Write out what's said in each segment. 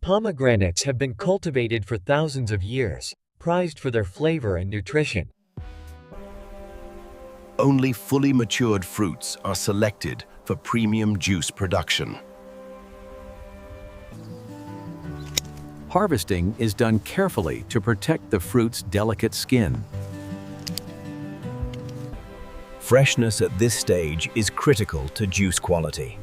Pomegranates have been cultivated for thousands of years, prized for their flavor and nutrition. Only fully matured fruits are selected for premium juice production. Harvesting is done carefully to protect the fruit's delicate skin. Freshness at this stage is critical to juice quality.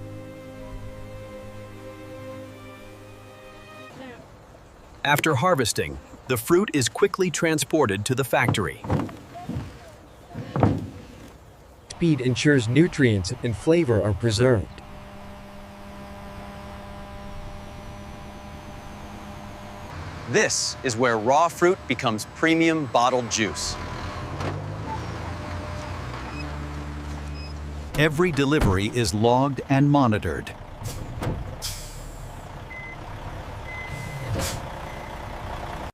After harvesting, the fruit is quickly transported to the factory. Speed ensures nutrients and flavor are preserved. This is where raw fruit becomes premium bottled juice. Every delivery is logged and monitored.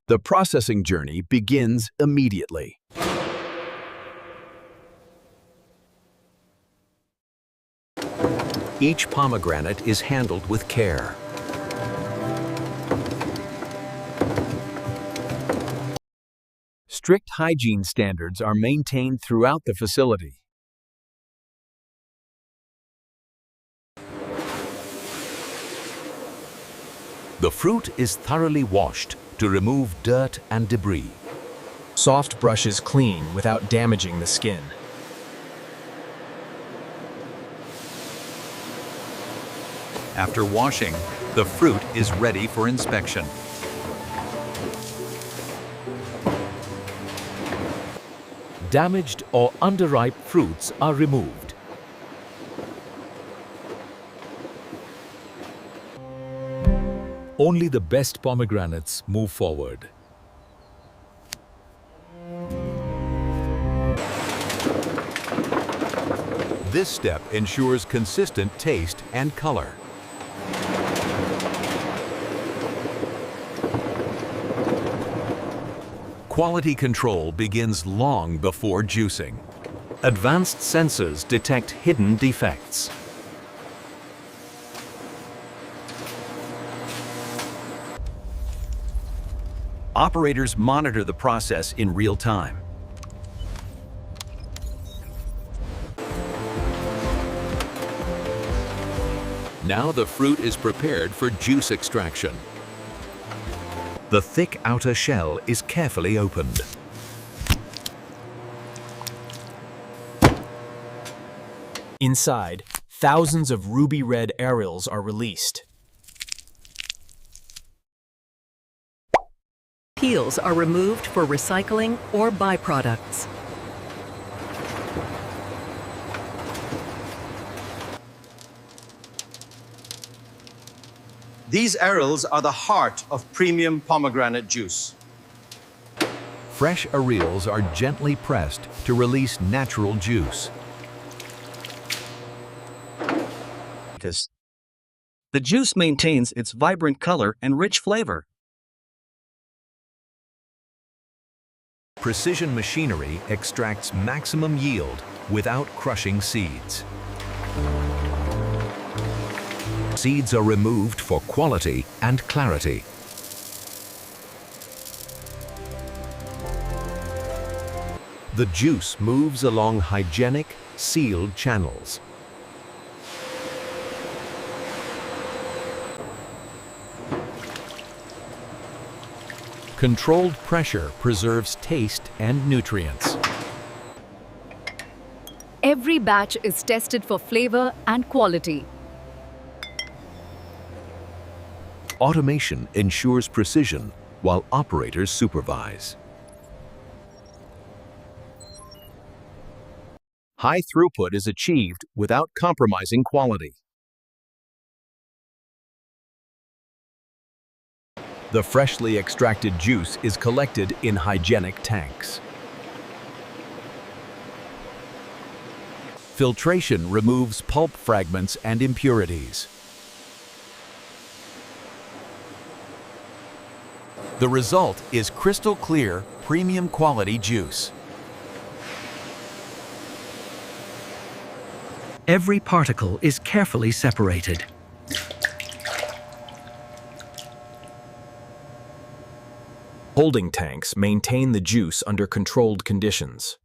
The processing journey begins immediately. Each pomegranate is handled with care. Strict hygiene standards are maintained throughout the facility. The fruit is thoroughly washed to remove dirt and debris. Soft brushes clean without damaging the skin. After washing, the fruit is ready for inspection. Damaged or underripe fruits are removed. Only the best pomegranates move forward. This step ensures consistent taste and color. Quality control begins long before juicing. Advanced sensors detect hidden defects. Operators monitor the process in real time. Now the fruit is prepared for juice extraction. The thick outer shell is carefully opened. Inside, thousands of ruby red areoles are released. Peels are removed for recycling or byproducts. These areoles are the heart of premium pomegranate juice. Fresh areoles are gently pressed to release natural juice. The juice maintains its vibrant color and rich flavor. Precision machinery extracts maximum yield without crushing seeds. Seeds are removed for quality and clarity. The juice moves along hygienic, sealed channels. Controlled pressure preserves taste and nutrients. Every batch is tested for flavor and quality. Automation ensures precision while operators supervise. High throughput is achieved without compromising quality. The freshly extracted juice is collected in hygienic tanks. Filtration removes pulp fragments and impurities. The result is crystal clear, premium quality juice. Every particle is carefully separated. Holding tanks maintain the juice under controlled conditions.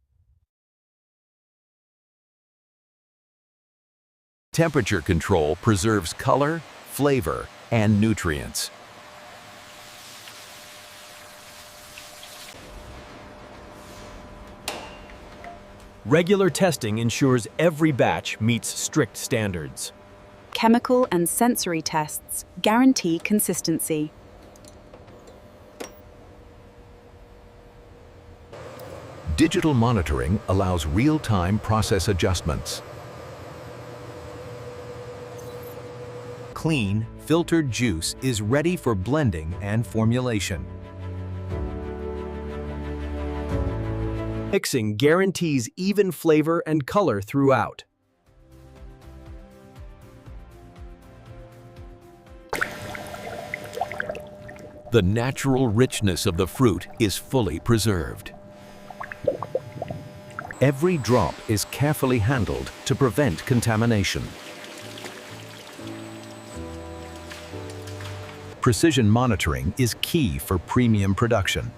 Temperature control preserves color, flavor, and nutrients. Regular testing ensures every batch meets strict standards. Chemical and sensory tests guarantee consistency. Digital monitoring allows real-time process adjustments. Clean, filtered juice is ready for blending and formulation. Mixing guarantees even flavor and color throughout. The natural richness of the fruit is fully preserved. Every drop is carefully handled to prevent contamination. Precision monitoring is key for premium production.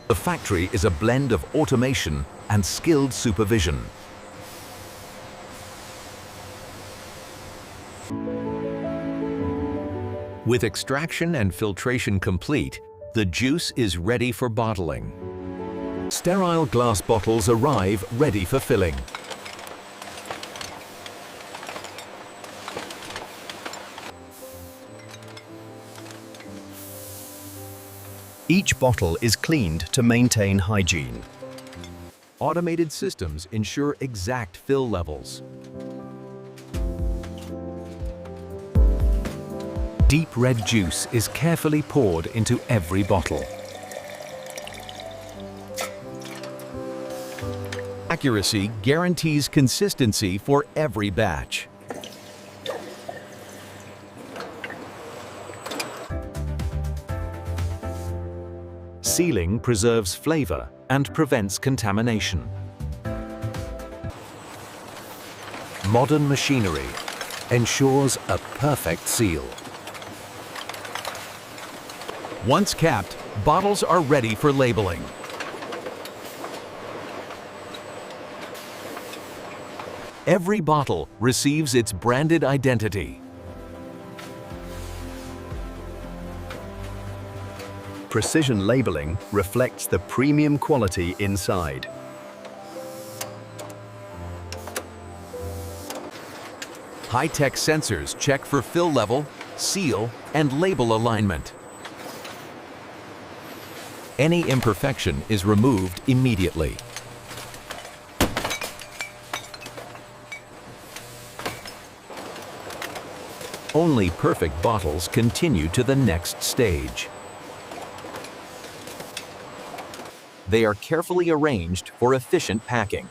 The factory is a blend of automation and skilled supervision. With extraction and filtration complete, the juice is ready for bottling. Sterile glass bottles arrive ready for filling. Each bottle is cleaned to maintain hygiene. Automated systems ensure exact fill levels. Deep red juice is carefully poured into every bottle. Accuracy guarantees consistency for every batch. Sealing preserves flavor and prevents contamination. Modern machinery ensures a perfect seal. Once capped, bottles are ready for labeling. Every bottle receives its branded identity. Precision labeling reflects the premium quality inside. High-tech sensors check for fill level, seal, and label alignment. Any imperfection is removed immediately. Only perfect bottles continue to the next stage. They are carefully arranged for efficient packing.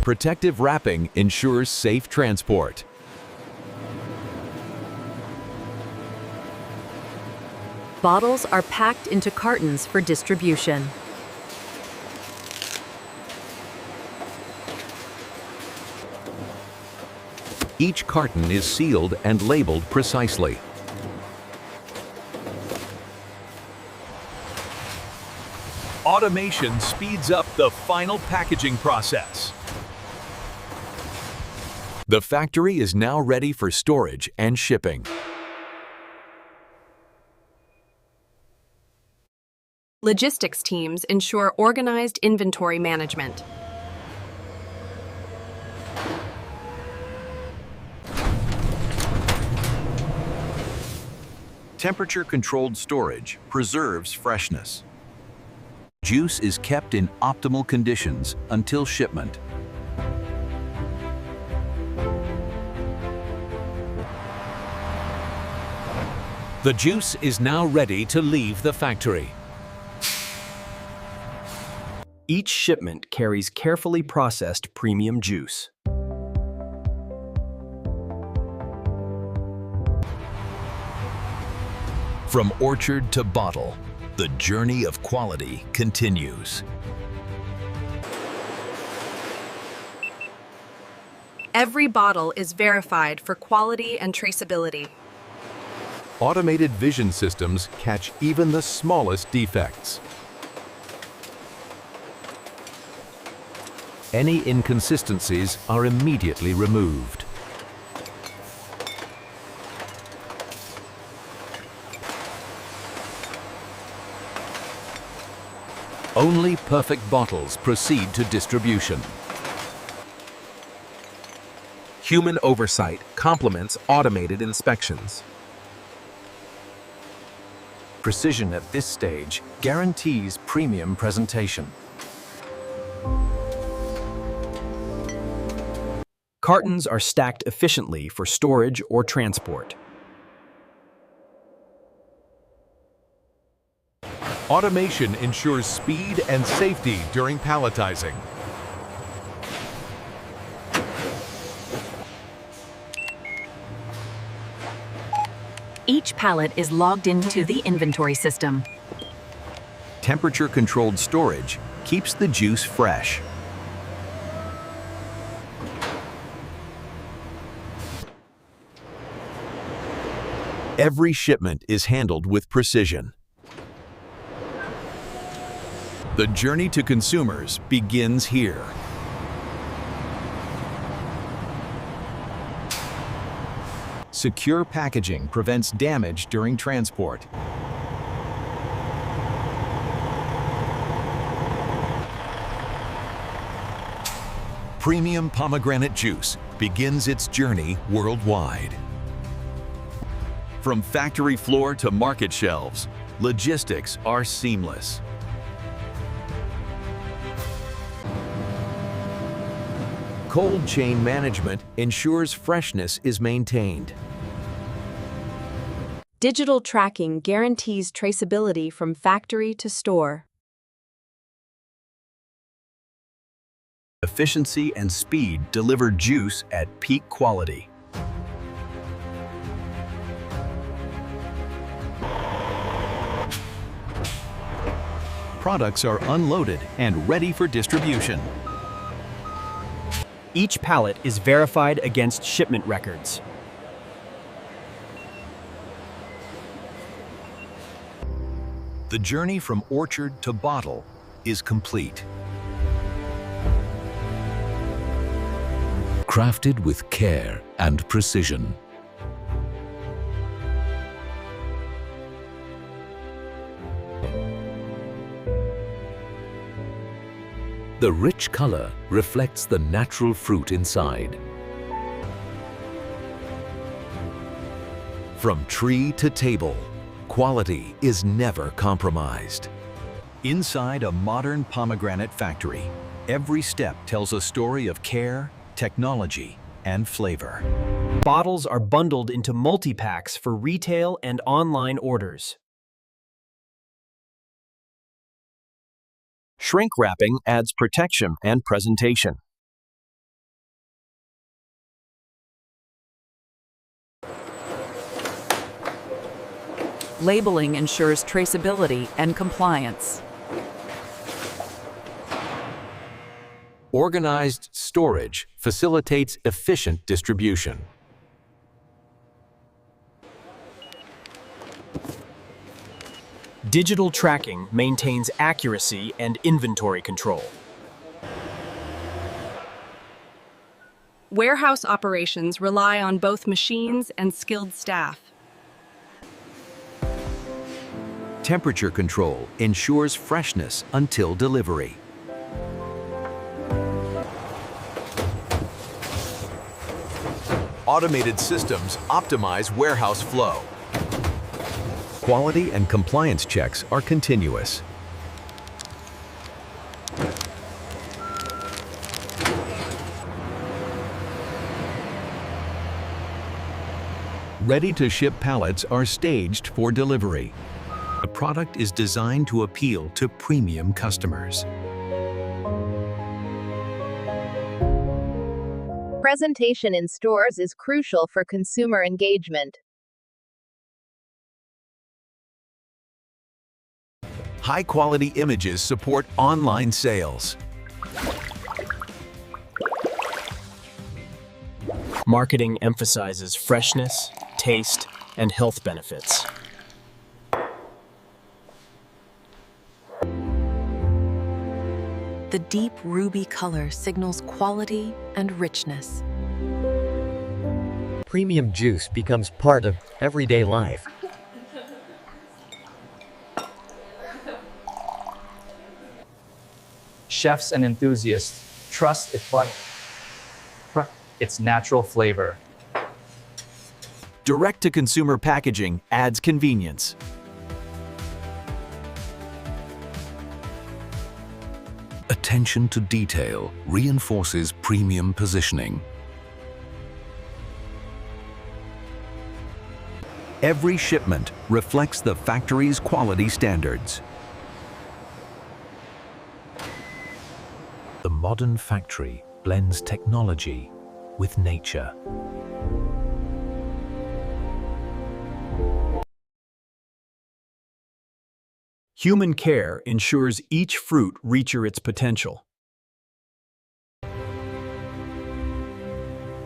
Protective wrapping ensures safe transport. Bottles are packed into cartons for distribution. Each carton is sealed and labeled precisely. Automation speeds up the final packaging process. The factory is now ready for storage and shipping. Logistics teams ensure organized inventory management. Temperature-controlled storage preserves freshness. Juice is kept in optimal conditions until shipment. The juice is now ready to leave the factory. Each shipment carries carefully processed premium juice. From orchard to bottle, the journey of quality continues. Every bottle is verified for quality and traceability. Automated vision systems catch even the smallest defects. Any inconsistencies are immediately removed. Only perfect bottles proceed to distribution. Human oversight complements automated inspections. Precision at this stage guarantees premium presentation. Cartons are stacked efficiently for storage or transport. Automation ensures speed and safety during palletizing. Each pallet is logged into the inventory system. Temperature-controlled storage keeps the juice fresh. Every shipment is handled with precision. The journey to consumers begins here. Secure packaging prevents damage during transport. Premium pomegranate juice begins its journey worldwide. From factory floor to market shelves, logistics are seamless. Cold chain management ensures freshness is maintained. Digital tracking guarantees traceability from factory to store. Efficiency and speed deliver juice at peak quality. Products are unloaded and ready for distribution. Each pallet is verified against shipment records. The journey from orchard to bottle is complete. Crafted with care and precision. The rich color reflects the natural fruit inside. From tree to table, quality is never compromised. Inside a modern pomegranate factory, every step tells a story of care, technology, and flavor. Bottles are bundled into multi-packs for retail and online orders. Shrink wrapping adds protection and presentation. Labeling ensures traceability and compliance. Organized storage facilitates efficient distribution. Digital tracking maintains accuracy and inventory control. Warehouse operations rely on both machines and skilled staff. Temperature control ensures freshness until delivery. Automated systems optimize warehouse flow. Quality and compliance checks are continuous. Ready-to-ship pallets are staged for delivery. The product is designed to appeal to premium customers. Presentation in stores is crucial for consumer engagement. High-quality images support online sales. Marketing emphasizes freshness, taste, and health benefits. The deep ruby color signals quality and richness. Premium juice becomes part of everyday life. Chefs and enthusiasts trust its natural flavor. Direct-to-consumer packaging adds convenience. Attention to detail reinforces premium positioning. Every shipment reflects the factory's quality standards. The modern factory blends technology with nature. Human care ensures each fruit reaches its potential.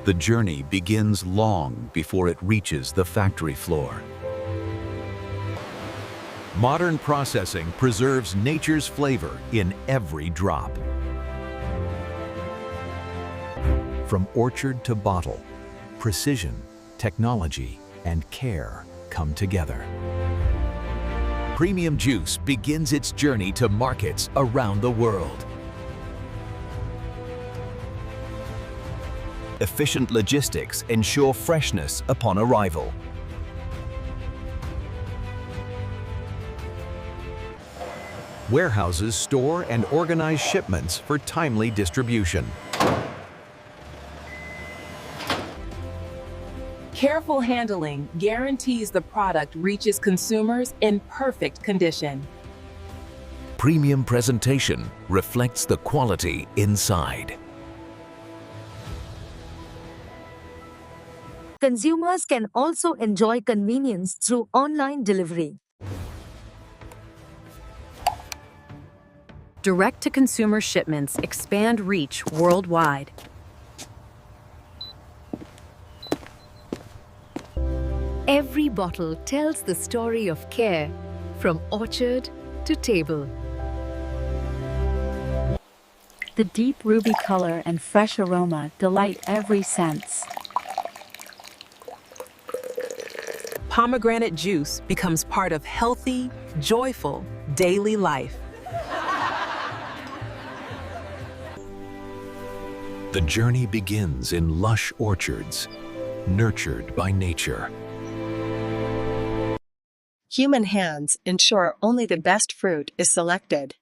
The journey begins long before it reaches the factory floor. Modern processing preserves nature's flavor in every drop. From orchard to bottle, precision, technology, and care come together. Premium juice begins its journey to markets around the world. Efficient logistics ensure freshness upon arrival. Warehouses store and organize shipments for timely distribution. Careful handling guarantees the product reaches consumers in perfect condition. Premium presentation reflects the quality inside. Consumers can also enjoy convenience through online delivery. Direct-to-consumer shipments expand reach worldwide. Every bottle tells the story of care, from orchard to table. The deep ruby color and fresh aroma delight every sense. Pomegranate juice becomes part of healthy, joyful daily life. The journey begins in lush orchards, nurtured by nature. Human hands ensure only the best fruit is selected.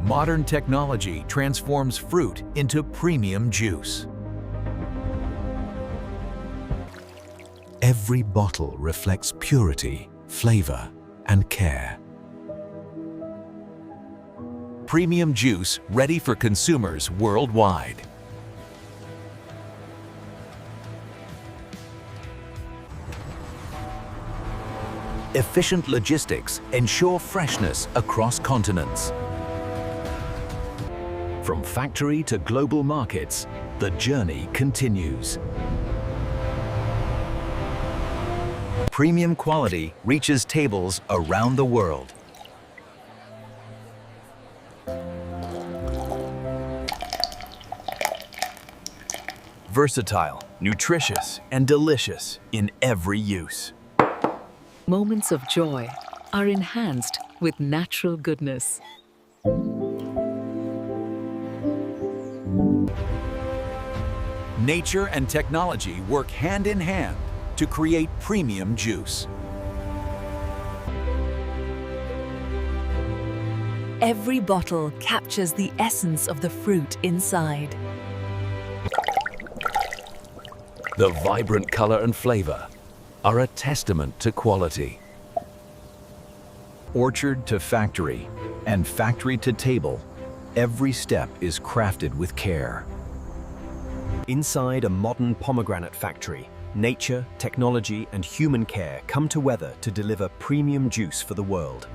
Modern technology transforms fruit into premium juice. Every bottle reflects purity, flavor, and care. Premium juice ready for consumers worldwide. Efficient logistics ensure freshness across continents. From factory to global markets, the journey continues. Premium quality reaches tables around the world. Versatile, nutritious, and delicious in every use. Moments of joy are enhanced with natural goodness. Nature and technology work hand in hand to create premium juice. Every bottle captures the essence of the fruit inside. The vibrant color and flavor are a testament to quality. Orchard to factory and factory to table, every step is crafted with care. Inside a modern pomegranate factory, nature, technology, and human care come together to deliver premium juice for the world.